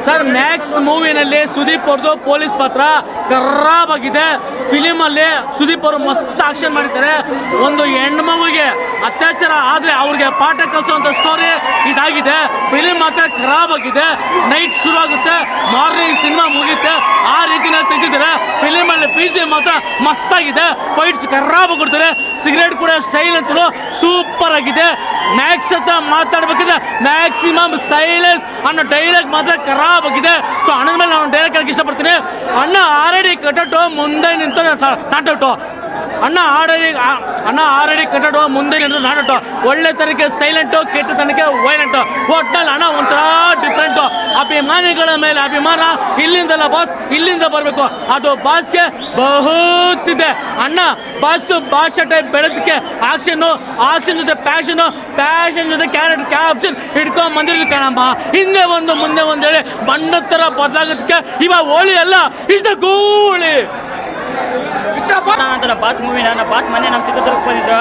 Sir Max ಮೂವಿನಲ್ಲಿ Sudeep ಅವ್ರದ್ದು police ಪಾತ್ರ ಖರಾಬ್ ಆಗಿದೆ. ಫಿಲಿಮ್ ಅಲ್ಲಿ ಸುದೀಪ್ ಅವರು ಮಸ್ತ್ ಆಕ್ಷನ್ ಮಾಡಿದ್ದಾರೆ. ಒಂದು ಹೆಣ್ಣು ಮಗುಗೆ ಅತ್ಯಾಚಾರ ಆದ್ರೆ ಅವ್ರಿಗೆ ಪಾಠ ಕಲಿಸುವಂತ ಸ್ಟೋರಿ ಇದಾಗಿದೆ. ಫಿಲಿಮ್ ಮಾತ್ರ ಖರಾಬ್ ಆಗಿದೆ. ನೈಟ್ ಶುರು ಆಗುತ್ತೆ, ಮಾರ್ನಿಂಗ್ ಸಿನಿಮಾ ಮುಗಿಯುತ್ತೆ, ಆ ರೀತಿನಲ್ಲಿ ತೆಗೆದಿದ್ದಾರೆ. ಫಿಲಿಮ್ ಅಲ್ಲಿ ಪಿಸಿ ಮಾತ್ರ ಮಸ್ತ್ ಆಗಿದೆ. ಫೈಟ್ಸ್ ಖರಾಬ್ ಕೊಡ್ತಾರೆ. ಸಿಗರೇಟ್ ಕೂಡ ಸ್ಟೈಲ್ ಅಂತಲೂ ಸೂಪರ್ ಆಗಿದೆ. ಮ್ಯಾಕ್ಸ್ ಹತ್ರ ಮಾತಾಡ್ಬೇಕಿದ್ರೆ ಮ್ಯಾಕ್ಸಿಮಮ್ ಸೈಲೆನ್ಸ್ ಅನ್ನೋ ಡೈಲಾಗ್ ಮಾತ್ರ ಖರಾಬ್ ಆಗಿದೆ. ಸೊ ಅಣ್ಣನ ಮೇಲೆ ನಾನು ಡೈಲಾಗ್ ಹೇಳಕ್ಕೆ ಇಷ್ಟಪಡ್ತೀನಿ. ಅಣ್ಣ ಆಲ್ರೆಡಿ ಕಟ್ಟೋ ಮುಂದೆ ನಿಂತು ನಾಟೌಟು. ಅಣ್ಣ ಆಲ್ರೆಡಿ ಕಟ್ಟೋ ಮುಂದೆ ನಿಂತು ನಾಟೌಟು. ಒಳ್ಳೆ ತನಕ ಸೈಲೆಂಟು, ಕೆಟ್ಟ ತನಕ ವೈಲೆಂಟು. ಒಟ್ನಲ್ಲಿ ಅಣ್ಣ ಒಂಥರ ಡಿಫ್ರೆಂಟು. ಅಭಿಮಾನಿಗಳ ಮೇಲೆ ಅಭಿಮಾನ ಇಲ್ಲಿಂದಲ್ಲ ಬಾಸ್, ಇಲ್ಲಿಂದ ಬರಬೇಕು. ಅದು ಬಾಸ್ಗೆ ಬಹುತ್ತಿದೆ. ಅಣ್ಣ ಭಾಷೆ ಟೈಪ್ ಬೆಳೆದಕ್ಕೆ ಆಕ್ಷನ್ ಜೊತೆ ಪ್ಯಾಷನ್ ಜೊತೆ ಕ್ಯಾಪ್ಷನ್ ಹಿಡ್ಕೊಂಡ್ ಬಂದಿರೋದು ಕಾಣಮ್ಮ. ಹಿಂದೆ ಒಂದು ಮುಂದೆ ಒಂದು ಹೇಳಿ ಬಣ್ಣದ ಥರ ಬದಲಾಗೋದಕ್ಕೆ ಇವಾಗ ಹೋಳಿ ಅಲ್ಲ, ಇಸ್ ದ ಗೋಳಿ. ಅಂತ ಬಾಸ್ ಮೂವಿ ನನ್ನ ಬಾಸ್ ಮನೆ ನಮ್ಮ ಚಿತ್ರದುರ್ಗಕ್ಕೆ ಬಂದಿದ್ರು.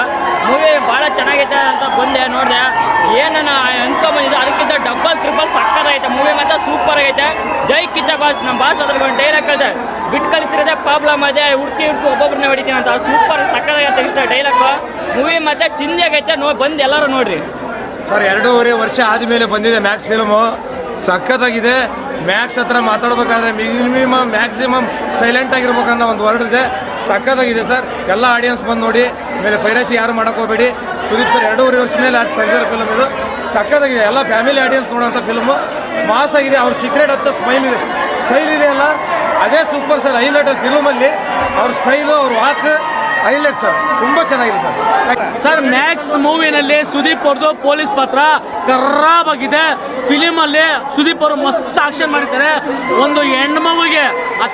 ಮೂವಿ ಭಾಳ ಚೆನ್ನಾಗೈತೆ ಅಂತ ಬಂದೆ ನೋಡಿದೆ. ಏನನ್ನ ಅನ್ಕೊಂಬಂದಿದ್ದು ಅದಕ್ಕಿಂತ ಡಬಲ್ ಸಕ್ಕತ್ತಾಗೈತೆ. ಮೂವಿ ಮಾತ್ರ ಸೂಪರ್ ಆಗೈತೆ. ಜೈ ಕಿಚ್ಚ ಬಾಸ್. ನಮ್ಮ ಬಾಸ್ ಅದ್ರ ಒಂದು ಡೈಲಾಗ್ ಕಳಿದೆ, ಬಿಟ್ಟು ಕಳಿಸಿರೋದೇ ಪ್ರಾಬ್ಲಮ್ ಅದೇ, ಹುಡುಕಿ ಒಬ್ಬೊಬ್ಬರನ್ನ ಹೊಡಿತೀನಿ ಅಂತ. ಸೂಪರ್ ಸಕ್ಕತ್ತಾಗೈತೆ. ಇಷ್ಟ ಡೈಲಾಗು. ಮೂವಿ ಮತ್ತೆ ಚಿಂದಿ ಆಗೈತೆ. ಬಂದು ಎಲ್ಲರೂ ನೋಡ್ರಿ ಸರ್. 2.5 ವರ್ಷ ಆದಮೇಲೆ ಬಂದಿದೆ ಮ್ಯಾಕ್ಸ್ ಫಿಲ್ಮು. ಸಖತ್ತಾಗಿದೆ. ಮ್ಯಾಕ್ಸ್ ಹತ್ರ ಮಾತಾಡ್ಬೇಕಾದ್ರೆ ಮ್ಯಾಕ್ಸಿಮಮ್ ಸೈಲೆಂಟ್ ಆಗಿರ್ಬೇಕನ್ನೋ ಒಂದು ವರ್ಡ್ ಇದೆ. ಸಖತ್ತಾಗಿದೆ ಸರ್. ಎಲ್ಲ ಆಡಿಯನ್ಸ್ ಬಂದು ನೋಡಿ. ಆಮೇಲೆ ಪೈರಸಿ ಯಾರು ಮಾಡೋಕೆ ಹೋಗಬೇಡಿ. ಸುದೀಪ್ ಸರ್ 2.5 ವರ್ಷ ಮೇಲೆ ತೆಗೆದಿರೋ ಫಿಲ್ಮ್ ಇದು. ಸಖತ್ತಾಗಿದೆ. ಎಲ್ಲ ಫ್ಯಾಮಿಲಿ ಆಡಿಯನ್ಸ್ ನೋಡೋಂಥ ಫಿಲ್ಮು. ಮಾಸ್ ಆಗಿದೆ. ಅವ್ರ ಸೀಕ್ರೆಟ್ ಹಚ್ಚೋ ಸ್ಟೈಲ್ ಇದೆ ಅಲ್ಲ, ಅದೇ ಸೂಪರ್ ಸರ್. ಹೈಲೈಟ್ ಫಿಲ್ಮಲ್ಲಿ ಅವ್ರ ಸ್ಟೈಲು, ಅವ್ರ ವಾಕ್ ಹೈಲೈಟ್ ಸರ್. ತುಂಬ ಚೆನ್ನಾಗಿದೆ ಸರ್. ಸರ್ ಮ್ಯಾಕ್ಸ್ ಮೂವಿನಲ್ಲಿ ಸುದೀಪ್ ಅವ್ರದ್ದು ಪೊಲೀಸ್ ಪಾತ್ರ ಖರಾಬ್ ಆಗಿದೆ. ಫಿಲಿಮ್ ಅಲ್ಲಿ ಸುದೀಪ್ ಅವರು ಮಸ್ತ್ ಆಕ್ಷನ್ ಮಾಡಿದ್ದಾರೆ. ಒಂದು ಹೆಣ್ಣು ಮಗುಗೆ